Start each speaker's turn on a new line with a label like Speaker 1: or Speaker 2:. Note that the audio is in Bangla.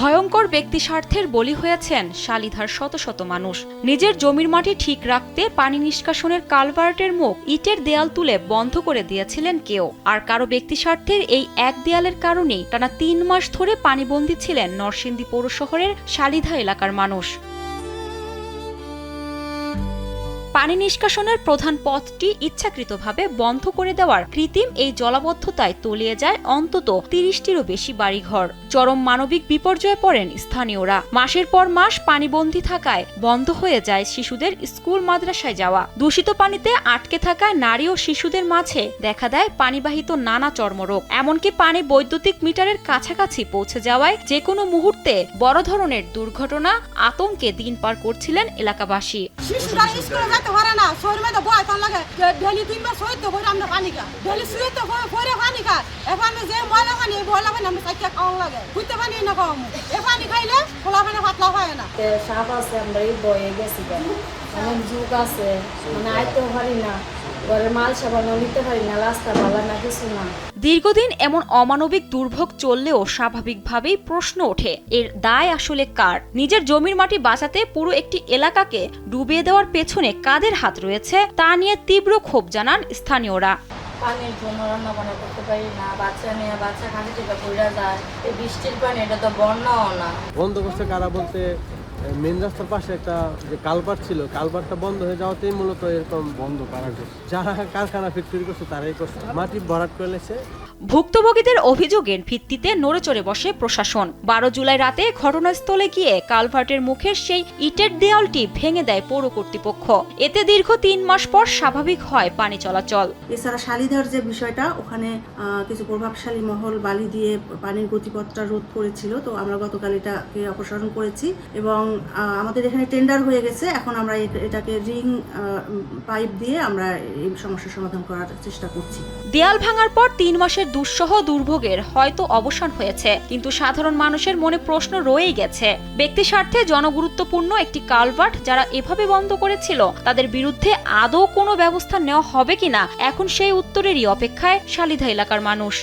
Speaker 1: ভয়ঙ্কর ব্যক্তি স্বার্থের বলি হয়েছেন শালিধার শত শত মানুষ। নিজের জমির মাটি ঠিক রাখতে পানি নিষ্কাশনের কালভার্টের মুখ ইটের দেয়াল তুলে বন্ধ করে দিয়েছিলেন কেউ, আর কারো ব্যক্তি স্বার্থের এই এক দেয়ালের কারণেই টানা ৩ মাস ধরে পানিবন্দী ছিলেন নরসিংদী পৌর শহরের শালিধা এলাকার মানুষ। পানি নিষ্কাশনের প্রধান পথটি ইচ্ছাকৃতভাবে বন্ধ করে দেওয়ার কৃত্রিম এই জলাবদ্ধতায় তলিয়ে যায় অন্তত ৩০টিরও বেশি বাড়িঘর। চরম মানবিক বিপর্যয়ে পড়েন স্থানীয়রা। মাসের পর মাস পানিবন্দী থাকায় বন্ধ হয়ে যায় শিশুদের স্কুল মাদ্রাসায় যাওয়া। দূষিত পানিতে আটকে থাকা নারী ও শিশুদের মাঝে দেখা দেয় পানিবাহিত নানা চর্মরোগ। এমনকি পানি বৈদ্যুতিক মিটারের কাছাকাছি পৌঁছে যাওয়ায় যে কোনো মুহূর্তে বড় ধরনের দুর্ঘটনা আতঙ্কে দিন পার করছিলেন এলাকাবাসী।
Speaker 2: না শরীর মধ্যে বয় তার লাগে ডেলি 3 বার সইতে তো বইরা আমরা পানি খাই, ডেলি সইতে পরে পানি খাই। এখন যে ময়লা পানি আমরা সাইকে খাওয়া লাগে, বুঝতে পানি না খাওয়া এ পানি খাইলে খোলা পানি পাতলা হয় না।
Speaker 3: সাপ আছে, আমরা এই বয়ে গেছি, অনেক যুগ আছে, মানে আইতেও পারি না, ঘরের মাল সাবান নিতে পারি না, রাস্তা ভালো না, কিছু না।
Speaker 1: দীর্ঘদিন এমন অমানবিক দুর্ভোগ চললেও স্বাভাবিকভাবেই প্রশ্ন ওঠে, এর দায় আসলে কার? নিজের জমির মাটি বাঁচাতে পুরো একটি এলাকাকে ডুবিয়ে দেওয়ার পেছনে কাদের হাত রয়েছে তা নিয়ে তীব্র ক্ষোভ জানান স্থানীয়রা।
Speaker 3: পানির জন্য রান্না বান্না করতে পারি না, বাচ্চা নিয়ে বাচ্চা কাঁচি টিকা পড়ে যায়, এই বৃষ্টির পানি, এটা তো বন্যাও না।
Speaker 4: বন্ধ করছে কারা বলতে মেন রাস্তার পাশে একটা যে কালভার্ট ছিল, কালভার্টটা বন্ধ হয়ে যাওয়াতেই মূলত এরকম বন্ধ করা করছে। যারা কারখানা ফ্যাক্টরি করছে তারাই করছে, মাটি ভরাট করে নিয়েছে।
Speaker 1: ভুক্তভোগীদের অভিযোগের ভিত্তিতে নড়েচড়ে বসে প্রশাসন। ১২ জুলাই রাতে ঘটনাস্থলে গিয়ে কালভার্টের মুখের সেই ইটের দেয়ালটি ভেঙে দেয় পৌর কর্তৃপক্ষ। এতে দীর্ঘ ৩ মাস পর স্বাভাবিক হয় পানি চলাচল।
Speaker 5: এছাড়া শালিধার যে বিষয়টা, ওখানে কিছু প্রভাবশালী মহল বালি দিয়ে পানির গতিপথটা রোধ করেছিল, তো আমরা গতকাল এটাকে অপসারণ করেছি এবং আমাদের এখানে টেন্ডার হয়ে গেছে। এখন আমরা এটাকে রিং পাইপ দিয়ে আমরা এই সমস্যার সমাধান করার চেষ্টা করছি।
Speaker 1: দেয়াল ভাঙার পর ৩ মাসের দুঃসহ দুর্ভোগের হয়তো অবসান হয়েছে, কিন্তু সাধারণ মানুষের মনে প্রশ্ন রয়েই গেছে। ব্যক্তি স্বার্থে জনগুরুত্বপূর্ণ একটি কালভার্ট যারা এভাবে বন্ধ করেছিল তাদের বিরুদ্ধে আদৌ কোনো ব্যবস্থা নেওয়া হবে কিনা, এখন সেই উত্তরেরই অপেক্ষায় শালিধা এলাকার মানুষ।